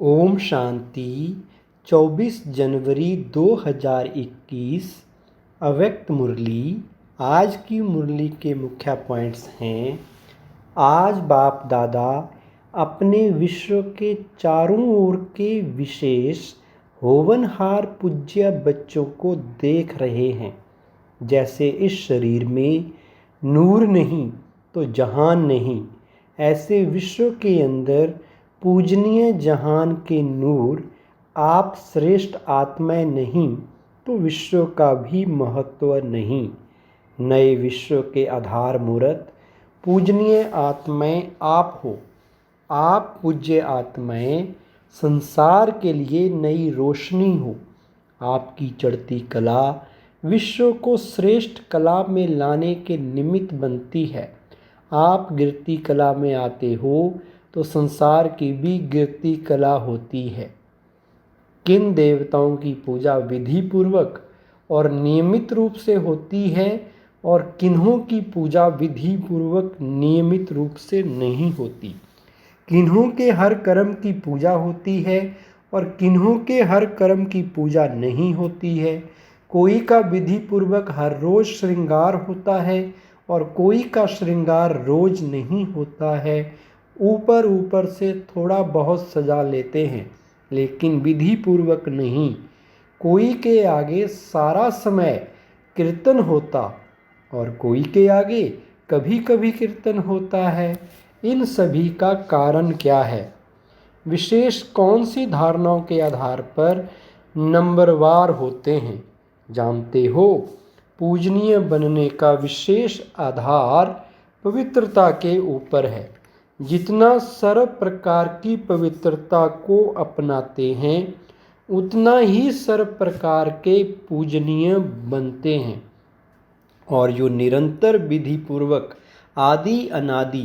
ओम शांति। 24 जनवरी 2021 अव्यक्त मुरली। आज की मुरली के मुख्य पॉइंट्स हैं। आज बाप दादा अपने विश्व के चारों ओर के विशेष होवनहार पूज्य बच्चों को देख रहे हैं। जैसे इस शरीर में नूर नहीं तो जहान नहीं, ऐसे विश्व के अंदर पूजनीय जहान के नूर आप श्रेष्ठ आत्माएं नहीं तो विश्व का भी महत्व नहीं। नए विश्व के आधार मूर्त पूजनीय आत्माएं आप हो। आप पूज्य आत्माएं संसार के लिए नई रोशनी हो। आपकी चढ़ती कला विश्व को श्रेष्ठ कला में लाने के निमित्त बनती है। आप गिरती कला में आते हो तो संसार की भी गिरती कला होती है। किन देवताओं की पूजा विधि पूर्वक और नियमित रूप से होती है और किन्हों की पूजा विधि पूर्वक नियमित रूप से नहीं होती। किन्हों के हर कर्म की पूजा होती है और किन्हों के हर कर्म की पूजा नहीं होती है। कोई का विधि पूर्वक हर रोज श्रृंगार होता है और कोई का श्रृंगार रोज नहीं होता है। ऊपर ऊपर से थोड़ा बहुत सजा लेते हैं लेकिन विधि पूर्वक नहीं। कोई के आगे सारा समय कीर्तन होता और कोई के आगे कभी कभी कीर्तन होता है। इन सभी का कारण क्या है? विशेष कौन सी धारणाओं के आधार पर नंबरवार होते हैं? जानते हो, पूजनीय बनने का विशेष आधार पवित्रता के ऊपर है। जितना सर्व प्रकार की पवित्रता को अपनाते हैं उतना ही सर्व प्रकार के पूजनीय बनते हैं। और जो निरंतर विधि पूर्वक आदि अनादि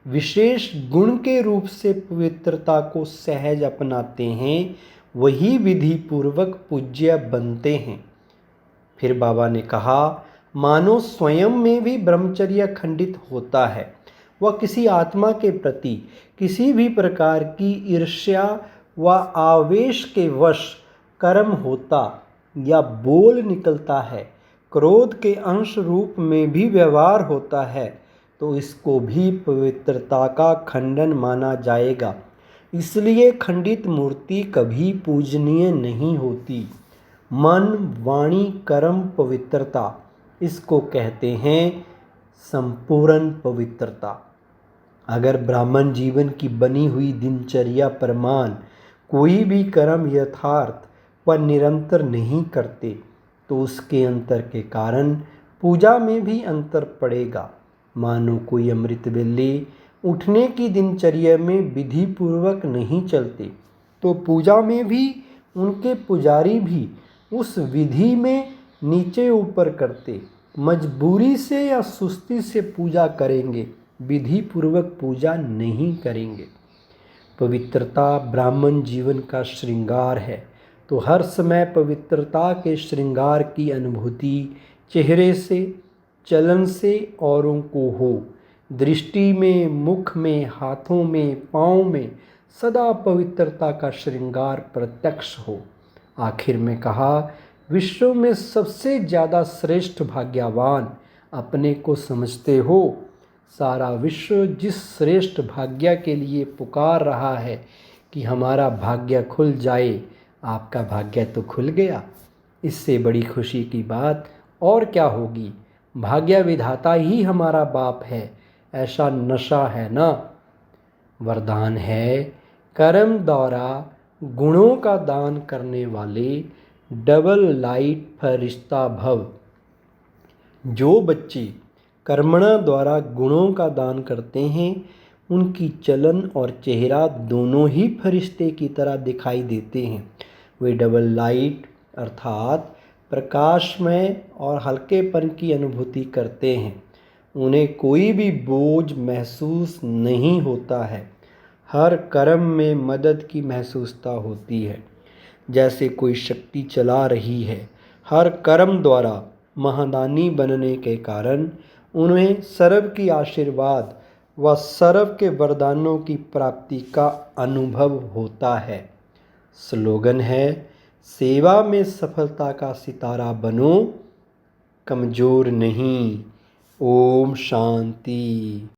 विशेष गुण के रूप से पवित्रता को सहज अपनाते हैं वही विधि पूर्वक पूज्य बनते हैं। फिर बाबा ने कहा, मानो स्वयं में भी ब्रह्मचर्य खंडित होता है। वह किसी आत्मा के प्रति किसी भी प्रकार की ईर्ष्या व आवेश के वश कर्म होता या बोल निकलता है, क्रोध के अंश रूप में भी व्यवहार होता है तो इसको भी पवित्रता का खंडन माना जाएगा। इसलिए खंडित मूर्ति कभी पूजनीय नहीं होती। मन वाणी कर्म पवित्रता, इसको कहते हैं संपूर्ण पवित्रता। अगर ब्राह्मण जीवन की बनी हुई दिनचर्या प्रमाण कोई भी कर्म यथार्थ व निरंतर नहीं करते तो उसके अंतर के कारण पूजा में भी अंतर पड़ेगा। मानो कोई अमृत वेले उठने की दिनचर्या में विधि पूर्वक नहीं चलते तो पूजा में भी उनके पुजारी भी उस विधि में नीचे ऊपर करते, मजबूरी से या सुस्ती से पूजा करेंगे, विधि पूर्वक पूजा नहीं करेंगे। पवित्रता ब्राह्मण जीवन का श्रृंगार है तो हर समय पवित्रता के श्रृंगार की अनुभूति चेहरे से, चलन से औरों को हो। दृष्टि में, मुख में, हाथों में, पाँव में सदा पवित्रता का श्रृंगार प्रत्यक्ष हो। आखिर में कहा, विश्व में सबसे ज़्यादा श्रेष्ठ भाग्यवान अपने को समझते हो। सारा विश्व जिस श्रेष्ठ भाग्य के लिए पुकार रहा है कि हमारा भाग्य खुल जाए, आपका भाग्य तो खुल गया। इससे बड़ी खुशी की बात और क्या होगी? भाग्य विधाता ही हमारा बाप है, ऐसा नशा है ना। वरदान है, कर्म द्वारा गुणों का दान करने वाले डबल लाइट फरिश्ता भव। जो बच्चे कर्मणा द्वारा गुणों का दान करते हैं उनकी चलन और चेहरा दोनों ही फरिश्ते की तरह दिखाई देते हैं। वे डबल लाइट अर्थात प्रकाशमय और हल्केपन की अनुभूति करते हैं। उन्हें कोई भी बोझ महसूस नहीं होता है। हर कर्म में मदद की महसूसता होती है, जैसे कोई शक्ति चला रही है। हर कर्म द्वारा महादानी बनने के कारण उन्हें सर्व की आशीर्वाद व सर्व के वरदानों की प्राप्ति का अनुभव होता है। स्लोगन है सेवा में सफलता का सितारा बनो, कमज़ोर नहीं। ओम शांति।